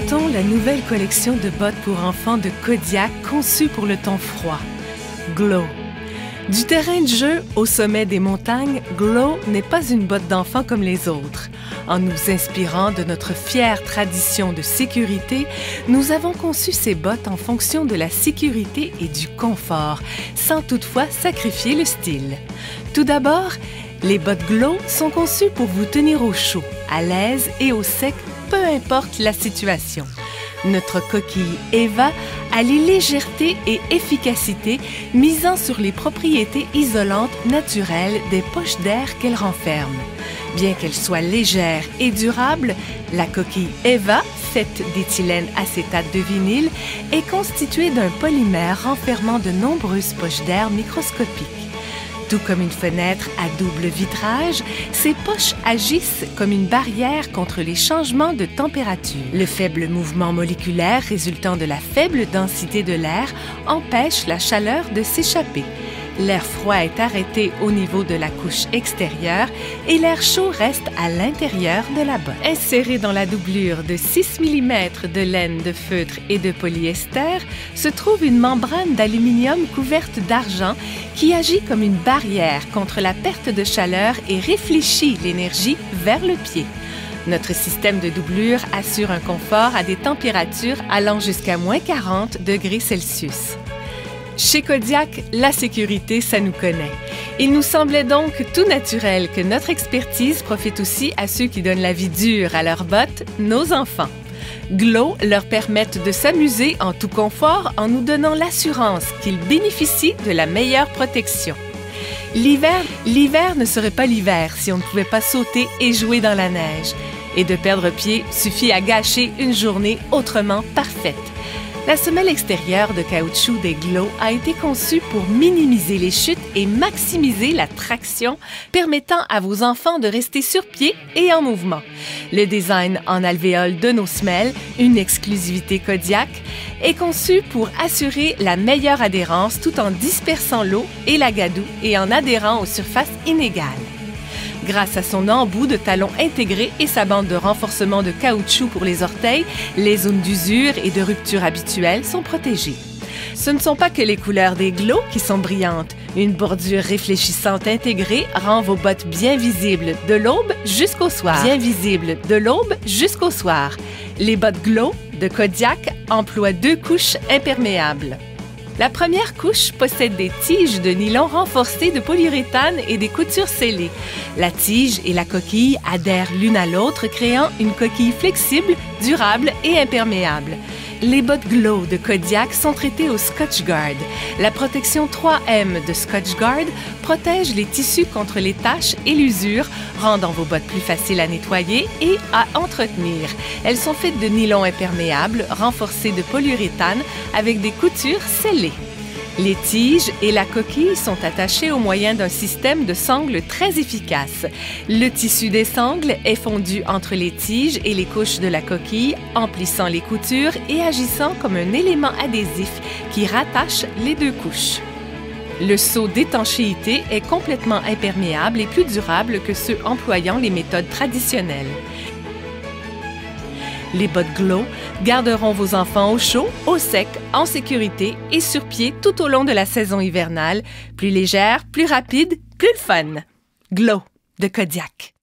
présentons la nouvelle collection de bottes pour enfants de Kodiak conçue pour le temps froid. Glow. Du terrain de jeu au sommet des montagnes, Glow n'est pas une botte d'enfant comme les autres. En nous inspirant de notre fière tradition de sécurité, nous avons conçu ces bottes en fonction de la sécurité et du confort, sans toutefois sacrifier le style. Tout d'abord, les bottes Glow sont conçues pour vous tenir au chaud, à l'aise et au sec, peu importe la situation. Notre coquille Eva allie légèreté et efficacité, misant sur les propriétés isolantes naturelles des poches d'air qu'elle renferme. Bien qu'elle soit légère et durable, la coquille Eva, faite d'éthylène acétate de vinyle, est constituée d'un polymère renfermant de nombreuses poches d'air microscopiques. Tout comme une fenêtre à double vitrage, ces poches agissent comme une barrière contre les changements de température. Le faible mouvement moléculaire résultant de la faible densité de l'air empêche la chaleur de s'échapper. L'air froid est arrêté au niveau de la couche extérieure et l'air chaud reste à l'intérieur de la botte. Insérée dans la doublure de 6 mm de laine de feutre et de polyester, se trouve une membrane d'aluminium couverte d'argent qui agit comme une barrière contre la perte de chaleur et réfléchit l'énergie vers le pied. Notre système de doublure assure un confort à des températures allant jusqu'à -40 degrés Celsius. Chez Kodiak, la sécurité, ça nous connaît. Il nous semblait donc tout naturel que notre expertise profite aussi à ceux qui donnent la vie dure à leurs bottes, nos enfants. Glow leur permettent de s'amuser en tout confort en nous donnant l'assurance qu'ils bénéficient de la meilleure protection. L'hiver ne serait pas l'hiver si on ne pouvait pas sauter et jouer dans la neige. Et de perdre pied suffit à gâcher une journée autrement parfaite. La semelle extérieure de caoutchouc des Glow a été conçue pour minimiser les chutes et maximiser la traction, permettant à vos enfants de rester sur pied et en mouvement. Le design en alvéole de nos semelles, une exclusivité Kodiak, est conçu pour assurer la meilleure adhérence tout en dispersant l'eau et la gadoue et en adhérant aux surfaces inégales. Grâce à son embout de talon intégré et sa bande de renforcement de caoutchouc pour les orteils, les zones d'usure et de rupture habituelles sont protégées. Ce ne sont pas que les couleurs des Glow qui sont brillantes. Une bordure réfléchissante intégrée rend vos bottes bien visibles de l'aube jusqu'au soir. Bien visibles de l'aube jusqu'au soir. Les bottes Glow de Kodiak emploient 2 couches imperméables. La première couche possède des tiges de nylon renforcées de polyuréthane et des coutures scellées. La tige et la coquille adhèrent l'une à l'autre, créant une coquille flexible, durable et imperméable. Les bottes Glow de Kodiak sont traitées au Scotchgard. La protection 3M de Scotchgard protège les tissus contre les taches et l'usure, rendant vos bottes plus faciles à nettoyer et à entretenir. Elles sont faites de nylon imperméable renforcé de polyuréthane avec des coutures scellées. Les tiges et la coquille sont attachées au moyen d'un système de sangles très efficace. Le tissu des sangles est fondu entre les tiges et les couches de la coquille, emplissant les coutures et agissant comme un élément adhésif qui rattache les 2 couches. Le seau d'étanchéité est complètement imperméable et plus durable que ceux employant les méthodes traditionnelles. Les bottes Glow garderont vos enfants au chaud, au sec, en sécurité et sur pied tout au long de la saison hivernale. Plus légère, plus rapide, plus le fun. Glow de Kodiak.